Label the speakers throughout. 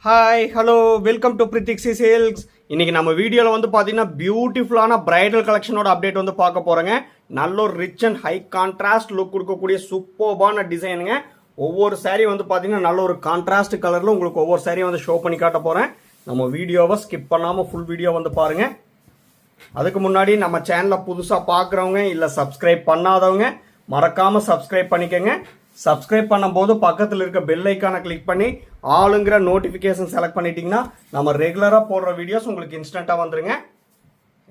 Speaker 1: Hi hello welcome to பிரித்திக்ஸி sales. இன்னைக்கு நம்ம வீடியோவில் வந்து பார்த்தீங்கன்னா பியூட்டிஃபுல்லான பிரைடல் கலெக்ஷனோட அப்டேட் வந்து பார்க்க போகிறோங்க. நல்ல ஒரு rich and high contrast look கொடுக்கக்கூடிய சூப்பர்பான டிசைனுங்க. ஒவ்வொரு சாரீ வந்து பார்த்தீங்கன்னா நல்ல ஒரு கான்ட்ராஸ்ட் கலரில் உங்களுக்கு ஒவ்வொரு சாரியும் வந்து ஷோ பண்ணி காட்ட போகிறேன். நம்ம வீடியோவை ஸ்கிப் பண்ணாமல் ஃபுல் வீடியோ வந்து பாருங்கள். அதுக்கு முன்னாடி நம்ம சேனலை புதுசாக பார்க்குறவங்க இல்லை சப்ஸ்கிரைப் பண்ணாதவங்க மறக்காமல் சப்ஸ்கிரைப் பண்ணிக்கோங்க. சப்ஸ்கிரைப் பண்ணும்போது பக்கத்தில் இருக்க பெல் ஐக்கானை கிளிக் பண்ணி ஆளுங்கிற நோட்டிஃபிகேஷன் செலக்ட் பண்ணிட்டீங்கன்னா நம்ம ரெகுலராக போடுற வீடியோஸ் உங்களுக்கு இன்ஸ்டண்ட்டாக வந்துருங்க.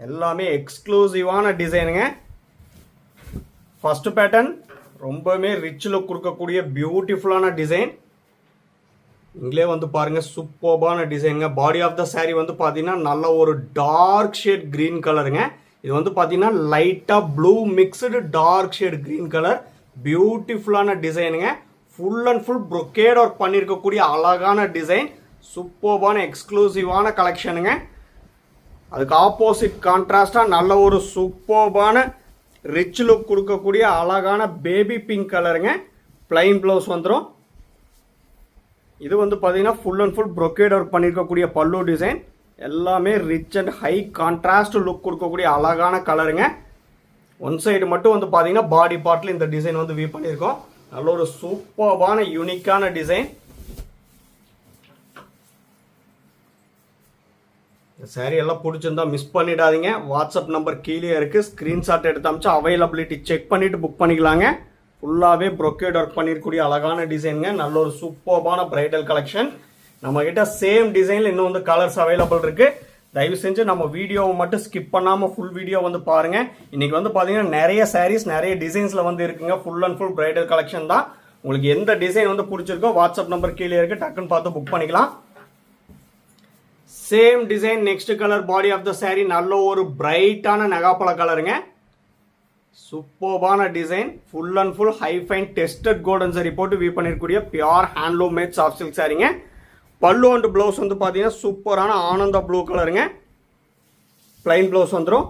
Speaker 1: எல்லாமே எக்ஸ்க்ளூசிவான டிசைனுங்க. ஃபர்ஸ்ட் பேட்டர்ன் ரொம்பவுமே ரிச் லுக் கொடுக்கக்கூடிய பியூட்டிஃபுல்லான டிசைன். இங்களே வந்து பாருங்க சூப்பர்பான டிசைனுங்க. பாடி ஆஃப் த சாரீ வந்து பார்த்தீங்கன்னா நல்ல ஒரு டார்க் ஷேட் கிரீன் கலருங்க. இது வந்து பார்த்தீங்கன்னா லைட்டாக blue mixed dark shade green colour. பியூட்டிஃபுல்லான டிசைனுங்க. Full and full brocade work பண்ணியிருக்கக்கூடிய அழகான டிசைன். சூப்பர்பான எக்ஸ்க்ளூசிவான கலெக்ஷனுங்க. அதுக்கு ஆப்போசிட் கான்ட்ராஸ்டாக நல்ல ஒரு சூப்பர்பான ரிச் லுக் கொடுக்கக்கூடிய அழகான பேபி பிங்க் கலருங்க. பிளைன் ப்ளவுஸ் வந்துடும். இது வந்து பார்த்தீங்கன்னா full and full brocade work பண்ணியிருக்கக்கூடிய பல்லு டிசைன். எல்லாமே rich and high contrast look கொடுக்கக்கூடிய அழகான கலருங்க. ஒன் சைடு மட்டும் வந்து பார்த்தீங்கன்னா பாடி பார்ட்டில் இந்த டிசைன் வந்து வியூ பண்ணியிருக்கோம். நல்ல ஒரு சூப்பர்பான யூனிக்கான டிசைன். இந்த சாரீ எல்லாம் பிடிச்சிருந்தா மிஸ் பண்ணிடாதீங்க. வாட்ஸ்அப் நம்பர் கீழே இருக்கு. ஸ்கிரீன்ஷாட் எடுத்து அமிச்சு அவைலபிலிட்டி செக் பண்ணிட்டு புக் பண்ணிக்கலாங்க. ஃபுல்லாகவே ப்ரொக்கேட் ஒர்க் பண்ணிருக்கக்கூடிய அழகான டிசைனுங்க. நல்ல ஒரு சூப்பர்பான பிரைடல் கலெக்ஷன். நம்ம கிட்ட சேம் டிசைன்ல இன்னும் வந்து கலர்ஸ் அவைலபிள் இருக்கு. தயவு செஞ்சு நம்ம வீடியோவை மட்டும் ஸ்கிப் பண்ணாமல் ஃபுல் வீடியோ வந்து பாருங்க. இன்னைக்கு வந்து பார்த்தீங்கன்னா நிறைய சாரீஸ் நிறைய டிசைன்ஸில் வந்து இருக்குங்க. Full and full bridal collection தான். உங்களுக்கு எந்த டிசைன் வந்து பிடிச்சிருக்கோ வாட்ஸ்அப் நம்பர் கீழே இருக்கு. டக்குன்னு பார்த்து புக் பண்ணிக்கலாம். Same design next colour body of the sari நல்ல ஒரு பிரைட்டான நகாப்பழ கலருங்க. சூப்பர்பான design. Full and full high fine tested golden zari போட்டு வியூ பண்ணிருக்கக்கூடிய pure handloom made soft silk சாரீங்க. பல்லு அண்ட் பிளவுஸ் வந்து பார்த்தீங்கன்னா சூப்பரான ஆனந்தா ப்ளூ கலருங்க. பிளைன் பிளவுஸ் வந்துடும்.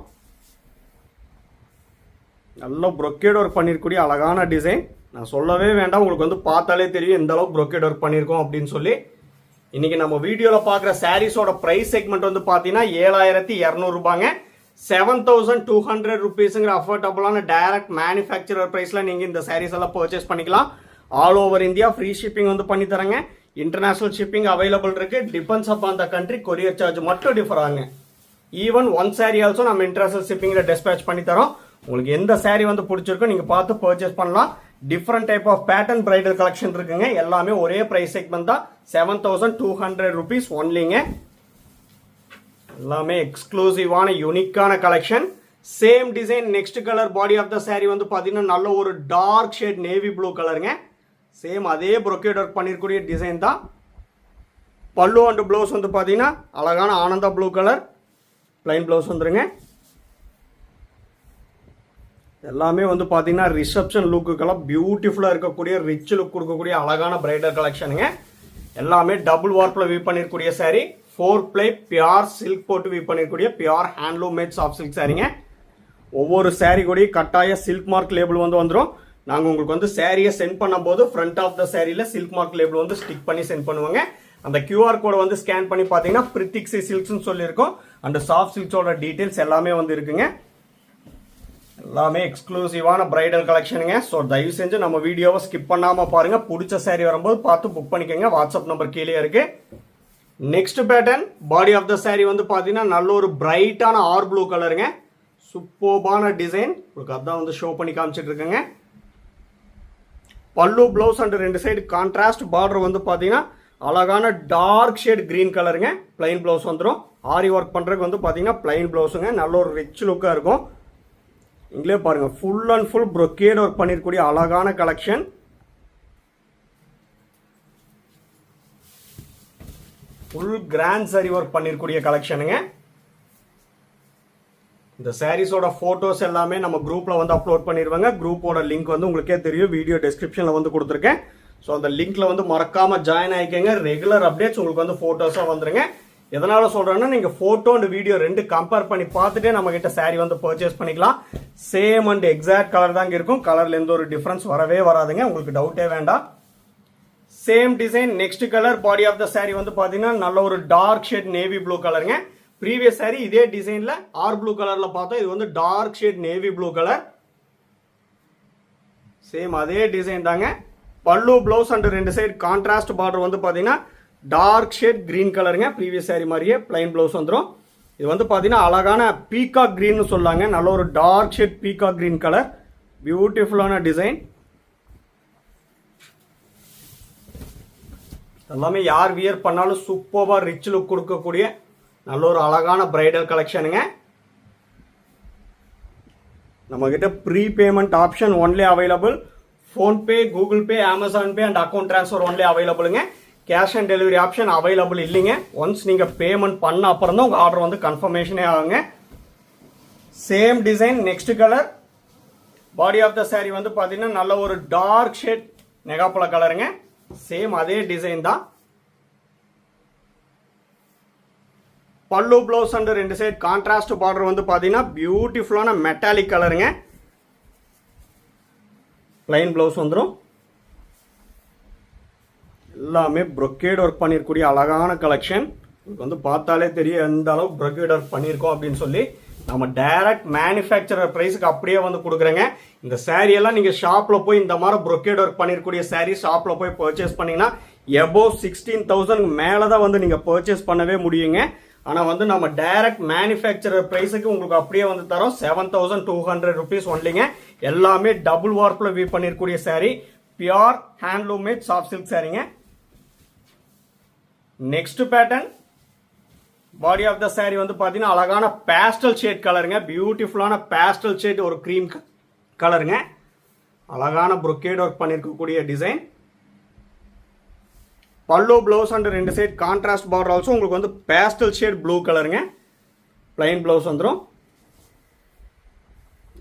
Speaker 1: நல்ல ப்ரொக்கேட் ஒர்க் பண்ணிருக்கக்கூடிய அழகான டிசைன். நான் சொல்லவே வேண்டாம், உங்களுக்கு வந்து பார்த்தாலே தெரியும் எந்த அளவுக்கு ப்ரொக்கேட் ஒர்க் பண்ணியிருக்கோம் அப்படின்னு சொல்லி. இன்னைக்கு நம்ம வீடியோவில் பார்க்குற சாரீஸோட ப்ரைஸ் செக்மெண்ட் வந்து பார்த்தீங்கன்னா 7200 ரூபாங்க. 7200 ருபீஸுங்கிற அஃபோர்டபுளான டைரக்ட் மேனுஃபேக்சரர் ப்ரைஸில் நீங்கள் இந்த சாரீஸ் எல்லாம் பர்ச்சேஸ் பண்ணிக்கலாம். All over India free shipping வந்து பண்ணி தரேங்க. இன்டர்நேஷனல் ஷிப்பிங் அவைலபிள் இருக்கு. Depends upon the country. Courier charge மட்டும் டிஃபர் ஆகுங்க. ஈவன் ஒன் சாரி ஆல்சோ நம்ம இன்டர்நேஷனல் ஷிப்பிங்ல டிஸ்பேச் பண்ணி தரோம். உங்களுக்கு எந்த சாரி வந்து பிடிச்சிருக்கோ நீங்க பார்த்து பர்ச்சேஸ் பண்ணலாம். Different type of pattern bridal collection இருக்குங்க. எல்லாமே ஒரே பிரைஸ் செக்மெண்ட் தான். 7200 ருபீஸ் ஒன்லிங்க. எல்லாமே எக்ஸ்க்ளூசிவான யூனிக்கான collection. Same design next colour body of the saree வந்து பாத்தீங்கன்னா நல்ல ஒரு டார்க் ஷேட் நேவி ப்ளூ கலருங்க. சேம் அதே ப்ரொக்கேட் ஒர்க் பண்ணிருக்கூடிய டிசைன் தான். பல்லு அண்ட் பிளவுஸ் வந்து பார்த்தீங்கன்னா அழகான ஆனந்தா ப்ளூ கலர். பிளைன் பிளவுஸ் வந்துருங்க. எல்லாமே வந்து பார்த்தீங்கன்னா ரிசப்ஷன் லுக்குக்கெல்லாம் பியூட்டிஃபுல்லாக இருக்கக்கூடிய ரிச் லுக் கொடுக்கக்கூடிய அழகான பிரைடல் கலெக்ஷனுங்க. எல்லாமே டபுள் வார்ப்பில் வியூ பண்ணிருக்கூடிய சாரி. 4 ப்ளை பியூர் சில்க் போட்டு வியூ பண்ணிருக்கூடிய pure handloom made soft silk சாரிங்க. ஒவ்வொரு சாரி கூட கட்டாய சில்க் மார்க் லேபிள் வந்து வந்துடும். நாங்கள் உங்களுக்கு வந்து சாரியை சென்ட் பண்ணும்போது ஃப்ரண்ட் ஆஃப் த சாரியில் சில்க் மார்க் லேபிள் வந்து ஸ்டிக் பண்ணி சென்ட் பண்ணுவாங்க. அந்த கியூஆர் கோடை வந்து ஸ்கேன் பண்ணி பார்த்தீங்கன்னா பிரித்திக்ஸி சில்க்ஸ்னு சொல்லியிருக்கோம். அந்த சாஃப்ட் சில்க்ஸோட டீட்டெயில்ஸ் எல்லாமே வந்து இருக்குங்க. எல்லாமே எக்ஸ்க்ளூசிவான பிரைடல் கலெக்ஷனுங்க. ஸோ தயவு செஞ்சு நம்ம வீடியோவை ஸ்கிப் பண்ணாமல் பாருங்க. பிடிச்ச சாரி வரும்போது பார்த்து புக் பண்ணிக்கோங்க. வாட்ஸ்அப் நம்பர் கீழே இருக்கு. Next pattern body of the saree வந்து பார்த்தீங்கன்னா நல்ல ஒரு பிரைட்டான ஆர் ப்ளூ கலருங்க. சூப்பர்பான டிசைன். உங்களுக்கு அதான் வந்து ஷோ பண்ணி காமிச்சிட்டு இருக்கேங்க. பல்லு பிளவுஸ் அண்ட் ரெண்டு சைடு கான்ட்ராஸ்ட் பார்டர் வந்து பார்த்தீங்கன்னா அழகான டார்க் ஷேட் கிரீன் கலருங்க. பிளைன் பிளவுஸ் வந்துடும். ஆரி ஒர்க் பண்ணுறதுக்கு வந்து பார்த்தீங்கன்னா பிளைன் பிளவுஸுங்க. நல்ல ஒரு ரிச் லுக்காக இருக்கும். இங்களே பாருங்க full and full brocade work பண்ணிருக்கக்கூடிய அழகான collection. Full grand zari work பண்ணிருக்கக்கூடிய கலெக்ஷனுங்க. இந்த சாரீஸோட போட்டோஸ் எல்லாமே நம்ம குரூப்ல வந்து அப்லோட் பண்ணிடுவாங்க. குரூப்போட லிங்க் வந்து உங்களுக்கே தெரியும், வீடியோ டிஸ்கிரிப்ஷன்ல வந்து கொடுத்துருக்கேன். ஸோ அந்த லிங்க்ல வந்து மறக்காம ஜாயின் ஆகிக்கங்க. ரெகுலர் அப்டேட்ஸ் உங்களுக்கு வந்து போட்டோஸா வந்துருங்க. எதனால சொல்றேன்னா நீங்க போட்டோ அண்ட் வீடியோ ரெண்டு கம்பேர் பண்ணி பார்த்துட்டே நம்ம கிட்ட சாரி வந்து பர்ச்சேஸ் பண்ணிக்கலாம். சேம் அண்ட் எக்ஸாக்ட் கலர் தாங்க இருக்கும். கலர்ல எந்த ஒரு டிஃபரன்ஸ் வரவே வராதுங்க. உங்களுக்கு டவுட்டே வேண்டாம். Same design next colour body of the saree வந்து பாத்தீங்கன்னா நல்ல ஒரு டார்க் ஷேட் நேவி ப்ளூ கலருங்க. ப்ரீவியஸ் saree இதே டிசைன்ல ஆர் ப்ளூ கலர்ல பார்த்தோம். இது வந்து dark shade navy blue colour. Same அதே டிசைன் தாங்க. பல்லு பிளவுஸ் அண்ட் ரெண்டு சைடு கான்ட்ராஸ்ட் பார்டர் வந்து பாத்தீங்கன்னா டார்க் ஷேட் கிரீன் கலருங்க. ப்ரீவியஸ் saree மாதிரியே பிளைன் பிளவுஸ் வந்துடும். இது வந்து பாத்தீங்கன்னா அழகான பீகாக் கிரீன் சொல்லாங்க. நல்ல ஒரு dark shade peacock green colour. பியூட்டிஃபுல்லான டிசைன். எல்லாமே யார் வியர் பண்ணாலும் சூப்பர்வா ரிச் லுக் கொடுக்கக்கூடிய நல்ல ஒரு அழகான பிரைடல் கலெக்ஷனுங்க. நம்ம கிட்ட pre payment option only available. PhonePe, Google Pay, Amazon Pay and account transfer only அவைலபிளுங்க. Cash on delivery option available இல்லைங்க. ஒன்ஸ் நீங்க பேமெண்ட் பண்ண அப்புறம் தான் உங்க ஆர்டர் வந்து கன்ஃபர்மேஷனே ஆகுங்க. Same design next colour. Body of the saree வந்து பாத்தீங்கன்னா நல்ல ஒரு டார்க் ஷேட் நெகாப்பழ கலருங்க. சேம் அதே டிசைன் தான். பல்லு பிளவுஸ் அண்ட் ரெண்டு சைடு கான்ட்ராஸ்ட் பார்டர் வந்து பாத்தீங்கன்னா பியூட்டிஃபுல்லான மெட்டாலிக் கலருங்க. பிளைன் பிளவுஸ் வந்துடும். எல்லாமே brocade ஒர்க் பண்ணிருக்கக்கூடிய அழகான கலெக்ஷன். உங்களுக்கு வந்து பார்த்தாலே தெரியும் எந்த அளவுக்கு brocade ஒர்க் பண்ணியிருக்கோம் அப்படின்னு சொல்லி. நம்ம டைரக்ட் மேனுஃபேக்சரர் பிரைஸுக்கு அப்படியே வந்து கொடுக்குறேங்க. இந்த saree எல்லாம் நீங்க ஷாப்ல போய் இந்த மாதிரி brocade ஒர்க் பண்ணிருக்கக்கூடிய saree ஷாப்ல போய் பர்ச்சேஸ் பண்ணீங்கன்னா above 16,000 மேல தான் வந்து நீங்க பர்ச்சேஸ் பண்ணவே முடியுங்க. ஆனா வந்து நம்ம டைரக்ட் மேனுஃபேக்சரர் பிரைஸுக்கு உங்களுக்கு அப்படியே வந்து தரோம் 7,200 rupees ஒன்லிங்க. எல்லாமே டபுள் வார்ப்ல வீவ் பண்ணிருக்கக்கூடிய saree. Pure handloom made soft silk சாரீங்க. Next pattern. Body of the saree வந்து பாத்தீங்கன்னா அழகான பேஸ்டல் ஷேட் கலருங்க. பியூட்டிஃபுல்லான பேஸ்டல் ஷேட் ஒரு கிரீம் கலருங்க. அழகான brocade ஒர்க் பண்ணிருக்கக்கூடிய டிசைன். பல்லு பிளவுஸ் அண்ட் ரெண்டு சைடு கான்ட்ராஸ்ட் பார்டர் ஆல்சோ உங்களுக்கு வந்து பேஸ்டல் ஷேட் ப்ளூ கலருங்க. பிளைன் பிளவுஸ் வந்துடும்.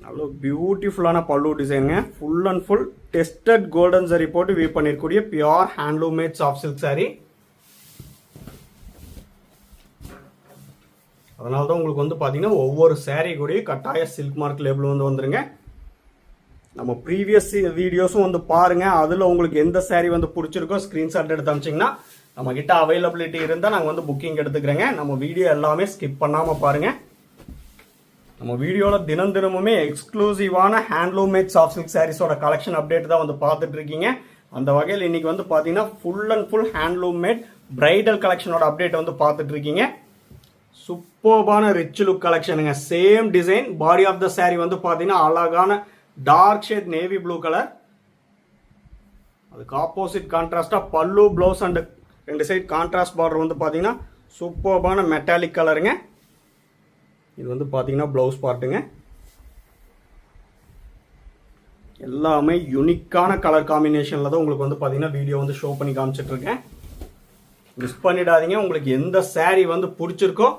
Speaker 1: அவ்வளோ பியூட்டிஃபுல்லான பல்லு டிசைனுங்க. Full and full tested golden zari போட்டு வீவ் பண்ணிருக்கக்கூடிய pure handloom made soft silk sari. அதனால தான் உங்களுக்கு வந்து பார்த்தீங்கன்னா ஒவ்வொரு சாரீ கூட கட்டாய சில்க் மார்க் லேபிள் வந்து வந்துருங்க. நம்ம ப்ரீவியஸ் வீடியோஸும் வந்து பாருங்க. அதில் உங்களுக்கு எந்த சாரீ வந்து பிடிச்சிருக்கோ ஸ்க்ரீன்ஷாட் எடுத்து அமிச்சிங்கன்னா நம்ம கிட்ட அவைலபிலிட்டி இருந்தால் நாங்கள் வந்து புக்கிங் எடுத்துக்கிறேங்க. நம்ம வீடியோ எல்லாமே ஸ்கிப் பண்ணாமல் பாருங்க. நம்ம வீடியோவில் தினமுமே எக்ஸ்க்ளூசிவான ஹேண்ட்லூம் மேட் சாஃப்ட் சில்க் சாரீஸோட கலெக்ஷன் அப்டேட் தான் வந்து பார்த்துட்டு இருக்கீங்க. அந்த வகையில் இன்னைக்கு வந்து பார்த்தீங்கன்னா full and full handloom made bridal கலெக்ஷனோட அப்டேட் வந்து பார்த்துட்டு இருக்கீங்க. சூப்பர்பான ரிச் லுக் கலெக்ஷனுங்க. Same design. Body of the saree வந்து பார்த்தீங்கன்னா அழகான dark shade navy blue colour. அதுக்கு ஆப்போசிட் கான்ட்ராஸ்டா பல்லு பிளவுஸ் அண்ட் ரெண்டு சைடு கான்ட்ராஸ்ட் பார்டர் வந்து பார்த்தீங்கன்னா சூப்பர்பான மெட்டாலிக் கலருங்க. இது வந்து பார்த்தீங்கன்னா பிளவுஸ் பார்ட்டுங்க. எல்லாமே யூனிக்கான கலர் காம்பினேஷனில் தான் உங்களுக்கு வந்து பார்த்தீங்கன்னா வீடியோ வந்து ஷோ பண்ணி காமிச்சிட்டு இருக்கேன். மிஸ் பண்ணிடாதீங்க. உங்களுக்கு எந்த saree வந்து பிடிச்சிருக்கோ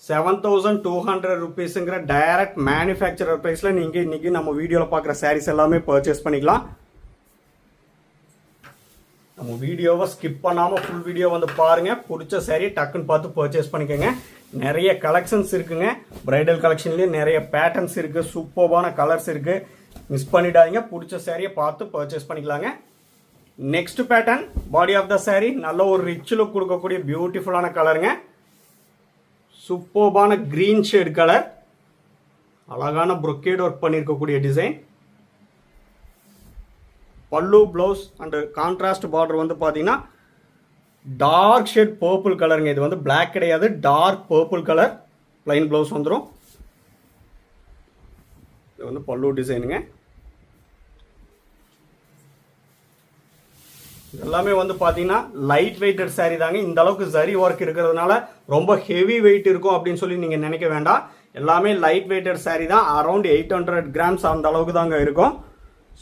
Speaker 1: 7,200 rupeesங்கிற டைரக்ட் மேனுஃபேக்சரர் பிரைஸில் நீங்கள் இன்னைக்கு நம்ம வீடியோவில் பார்க்குற sarees எல்லாமே பர்ச்சேஸ் பண்ணிக்கலாம். நம்ம வீடியோவை ஸ்கிப் பண்ணாமல் ஃபுல் வீடியோ வந்து பாருங்கள். பிடிச்ச saree டக்குன்னு பார்த்து பர்ச்சேஸ் பண்ணிக்கோங்க. நிறைய கலெக்ஷன்ஸ் இருக்குங்க. பிரைடல் கலெக்ஷன்லேயே நிறைய பேட்டர்ன்ஸ் இருக்குது. சூப்பர்பான கலர்ஸ் இருக்குது. மிஸ் பண்ணிடாதீங்க. பிடிச்ச சாரியை பார்த்து பர்ச்சேஸ் பண்ணிக்கலாங்க. Next pattern. Body of the saree நல்ல ஒரு ரிச் லுக் கொடுக்கக்கூடிய பியூட்டிஃபுல்லான கலருங்க. சூப்பர்பான கிரீன் ஷேட் கலர். அழகான brocade ஒர்க் பண்ணியிருக்கக்கூடிய design. Pallu blouse and contrast border வந்து பார்த்தீங்கன்னா டார்க் ஷேட் பர்பிள் கலருங்க. இது வந்து பிளாக் கிடையாது, dark purple colour. Plain blouse வந்துடும். இது வந்து பல்லு டிசைனுங்க. எல்லாமே வந்து பார்த்தீங்கன்னா லைட் வெயிட்டட் saree தாங்க. இந்த அளவுக்கு சரி ஒர்க் இருக்கிறதுனால ரொம்ப ஹெவி வெயிட் இருக்கும் அப்படின்னு சொல்லி நீங்கள் நினைக்க வேண்டாம். எல்லாமே லைட் வெயிட்டட் saree தான். அரௌண்ட் 800 grams அந்த அளவுக்கு தாங்க இருக்கும்.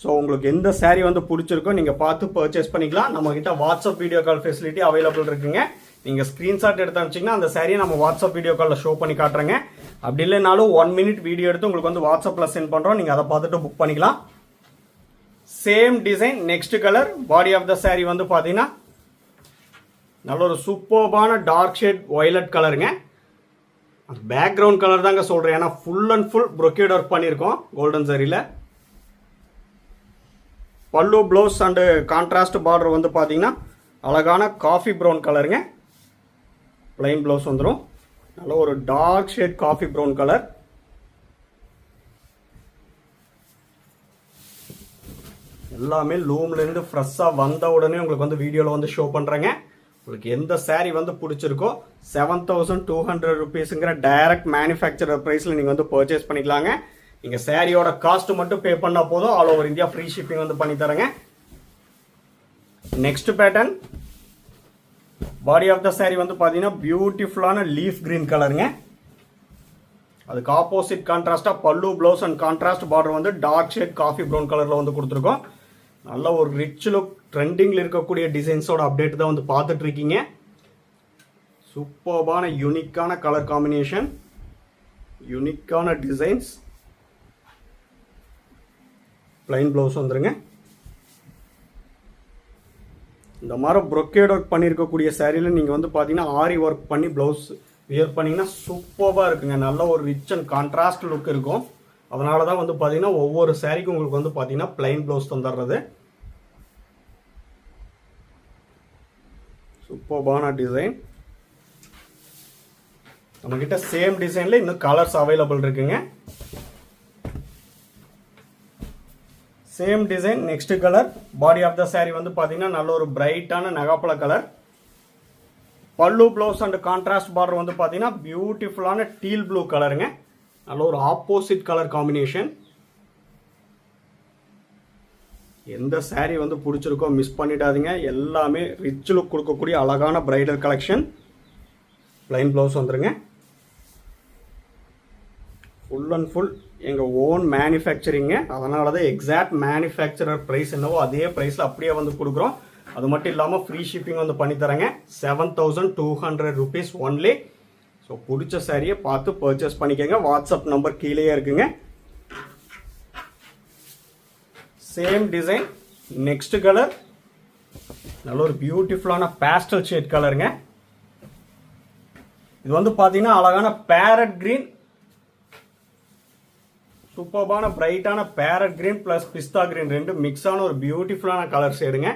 Speaker 1: ஸோ உங்களுக்கு எந்த saree வந்து பிடிச்சிருக்கோ நீங்கள் பார்த்து பர்ச்சேஸ் பண்ணிக்கலாம். நம்மக்கிட்ட WhatsApp video call facility available இருக்குங்க. நீங்கள் ஸ்க்ரீன்ஷாட் எடுத்து அனுப்பிச்சிங்கன்னா அந்த சாரியை நம்ம வாட்ஸ்அப் வீடியோ காலில் ஷோ பண்ணி காட்டுறேங்க. அப்படி இல்லைனாலும் 1 minute வீடியோ எடுத்து உங்களுக்கு வந்து வாட்ஸ்அப்பில் சென்ட் பண்ணுறோம். நீங்கள் அதை பார்த்துட்டு புக் பண்ணிக்கலாம். Same design next colour. Body of the saree வந்து பார்த்தீங்கன்னா நல்ல ஒரு சூப்பர்பான டார்க் ஷேட் வயலட் கலருங்க. பேக்ரவுண்ட் கலர் தாங்க சொல்கிறேன். ஏன்னா full and full brocade work பண்ணியிருக்கோம் கோல்டன் சரியில். Pallu blouse and contrast border வந்து பார்த்தீங்கன்னா அழகான காஃபி ப்ரௌன் கலருங்க. பிளைன் ப்ளவுஸ் வந்துடும். நல்ல ஒரு dark shade coffee brown colour. எல்லாமே லூம்லேருந்து ஃப்ரெஷ்ஷாக வந்த உடனே உங்களுக்கு வந்து வீடியோவில் வந்து ஷோ பண்ணுறேங்க. உங்களுக்கு எந்த saree வந்து பிடிச்சிருக்கோ 7200 rupeesங்கிற டைரக்ட் மேனுஃபேக்சரர் ப்ரைஸில் நீங்கள் வந்து பர்ச்சேஸ் பண்ணிக்கலாங்க. நீங்கள் சாரியோட காஸ்ட் மட்டும் பே பண்ணால் போதும். All over India free shipping வந்து பண்ணி தரேங்க. Next pattern body of the saree வந்து பார்த்தீங்கன்னா பியூட்டிஃபுல்லான லீஃப் கிரீன் கலருங்க. அதுக்கு ஆப்போசிட் கான்ட்ராஸ்டாக பல்லு ப்ளவுஸ் அண்ட் கான்ட்ராஸ்ட் பார்டர் வந்து டார்க் ஷேட் காஃபி ப்ரௌன் கலரில் வந்து கொடுத்துருக்கோம். நல்ல ஒரு ரிச் லுக் ட்ரெண்டிங்கில் இருக்கக்கூடிய டிசைன்ஸோட அப்டேட் தான் வந்து பார்த்துட்டு இருக்கீங்க. சூப்பர்பான யூனிக்கான கலர் காம்பினேஷன், யூனிக்கான டிசைன்ஸ். பிளைன் ப்ளவுஸ் வந்துருங்க. இந்த மாதிரி ப்ரொக்கேட் ஒர்க் பண்ணியிருக்கக்கூடிய சாரியில் நீங்கள் வந்து பார்த்தீங்கன்னா ஆரி ஒர்க் பண்ணி ப்ளவுஸ் வியர் பண்ணிங்கன்னா சூப்பராக இருக்குங்க. நல்ல ஒரு ரிச் அண்ட் கான்ட்ராஸ்ட் லுக் இருக்கும். அதனால தான் வந்து பார்த்தீங்கன்னா ஒவ்வொரு சாரிக்கும் உங்களுக்கு வந்து பார்த்தீங்கன்னா பிளைன் ப்ளவுஸ் தந்துடுறது. சூப்பர்பான டிசைன். நம்மக்கிட்ட சேம் டிசைனில் இன்னும் கலர்ஸ் அவைலபிள் இருக்குங்க. Same design next colour. Body of the saree வந்து பார்த்தீங்கன்னா நல்ல ஒரு பிரைட்டான நகாப்பழ கலர். Pallu blouse and contrast border வந்து பார்த்தீங்கன்னா பியூட்டிஃபுல்லான டீல் ப்ளூ கலருங்க. நல்ல ஒரு ஆப்போசிட் கலர் காம்பினேஷன். எந்த saree வந்து பிடிச்சிருக்கோ மிஸ் பண்ணிடாதீங்க. எல்லாமே ரிச் லுக் கொடுக்கக்கூடிய அழகான பிரைடல் கலெக்ஷன். பிளைன் ப்ளவுஸ் வந்துருங்க. ஃபுல் அண்ட் ஃபுல் எங்கள் ஓன் மேனுஃபேக்சரிங்க. அதனால தான் எக்ஸாக்ட் மேனுஃபேக்சரர் ப்ரைஸ் என்னவோ அதே ப்ரைஸில் அப்படியே வந்து கொடுக்குறோம். அது மட்டும் இல்லாமல் ஃப்ரீ ஷிப்பிங் வந்து பண்ணித்தரேங்க. 7200 rupees ஒன்லி. ஸோ பிடிச்ச சாரியை பார்த்து பர்ச்சேஸ் பண்ணிக்கோங்க. வாட்ஸ்அப் நம்பர் கீழே இருக்குங்க. Same design next colour. நல்ல ஒரு பியூட்டிஃபுல்லான பேஸ்டல் ஷேட் கலருங்க. இது வந்து பார்த்தீங்கன்னா அழகான பேரட் கிரீன், சூப்பர்பான பிரைட்டான parrot green plus pista green ரெண்டு மிக்ஸான ஒரு பியூட்டிஃபுல்லான கலர் ஷேடுங்க.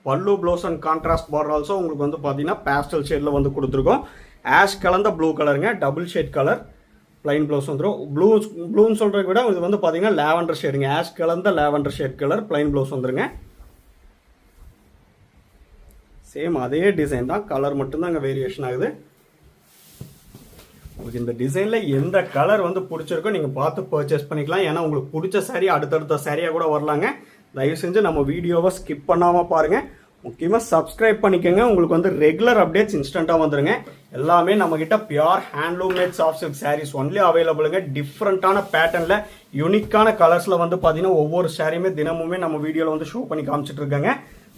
Speaker 1: Pallu blouse and contrast border also உங்களுக்கு வந்து பார்த்தீங்கன்னா பேஸ்டல் ஷேடில் வந்து கொடுத்துருக்கோம். ஆஷ் கலந்த ப்ளூ கலருங்க. Double shade colour. Plain blouse வந்துடும். ப்ளூன்னு சொல்கிறத விட இது வந்து பார்த்தீங்கன்னா லேவண்டர் ஷேடுங்க. ஆஷ் கலந்த lavender shade colour. Plain blouse வந்துருங்க. சேம் அதே டிசைன் தான், கலர் மட்டும்தான் அங்கே வேரியேஷன் ஆகுது. உங்களுக்கு இந்த டிசைனில் எந்த கலர் வந்து பிடிச்சிருக்கோ நீங்கள் பார்த்து பர்ச்சேஸ் பண்ணிக்கலாம். ஏன்னா உங்களுக்கு பிடிச்ச saree அடுத்தடுத்த சாரியாக கூட வரலாங்க. தயவு செஞ்சு நம்ம வீடியோவை ஸ்கிப் பண்ணாமல் பாருங்கள். முக்கியமாக சப்ஸ்கிரைப் பண்ணிக்கோங்க. உங்களுக்கு வந்து ரெகுலர் அப்டேட்ஸ் இன்ஸ்டண்ட்டாக வந்துருங்க. எல்லாமே நம்மக்கிட்ட pure handloom made soft silk saris only அவைலபிளுங்க. டிஃப்ரெண்ட்டான பேட்டர்னில் யூனிக்கான கலர்ஸில் வந்து பார்த்தீங்கன்னா ஒவ்வொரு சாரியுமே தினமுமே நம்ம வீடியோவில் வந்து ஷோ பண்ணி காமிச்சிட்டு இருக்காங்க.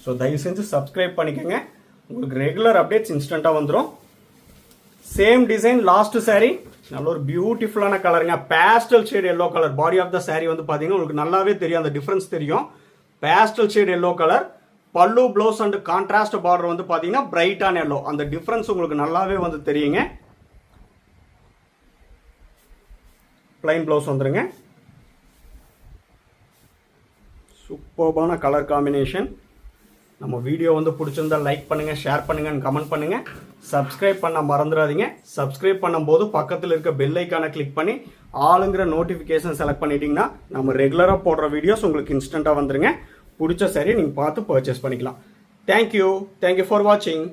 Speaker 1: ஸோ தயவு செஞ்சு சப்ஸ்கிரைப் பண்ணிக்கோங்க. உங்களுக்கு ரெகுலர் அப்டேட்ஸ் இன்ஸ்டண்ட்டாக வந்துடும். Same design last saree. நல்ல ஒரு பியூட்டிஃபுல்லான கலருங்க. Pastel shade yellow colour. Body of the saree வந்து பார்த்தீங்கன்னா உங்களுக்கு நல்லாவே தெரியும், அந்த டிஃப்ரென்ஸ் தெரியும். Pastel shade yellow colour. Pallu blouse and contrast border வந்து பார்த்தீங்கன்னா பிரைட்டான எல்லோ. அந்த டிஃப்ரென்ஸ் உங்களுக்கு நல்லாவே வந்து தெரியுங்க. பிளைன் ப்ளவுஸ் வந்துருங்க. சூப்பர்பான கலர் காம்பினேஷன். நம்ம வீடியோ வந்து பிடிச்சிருந்தா லைக் பண்ணுங்கள், ஷேர் பண்ணுங்கள், கமெண்ட் பண்ணுங்கள். சப்ஸ்கிரைப் பண்ண மறந்துடாதீங்க. சப்ஸ்கிரைப் பண்ணும்போது பக்கத்தில் இருக்க பெல் ஐக்கானை கிளிக் பண்ணி ஆளுங்கிற நோட்டிஃபிகேஷன் செலக்ட் பண்ணிட்டீங்கன்னா நம்ம ரெகுலராக போடுற வீடியோஸ் உங்களுக்கு இன்ஸ்டண்ட்டாக வந்துருங்க. பிடிச்ச saree நீங்கள் பார்த்து பர்ச்சேஸ் பண்ணிக்கலாம். தேங்க்யூ ஃபார் வாட்சிங்.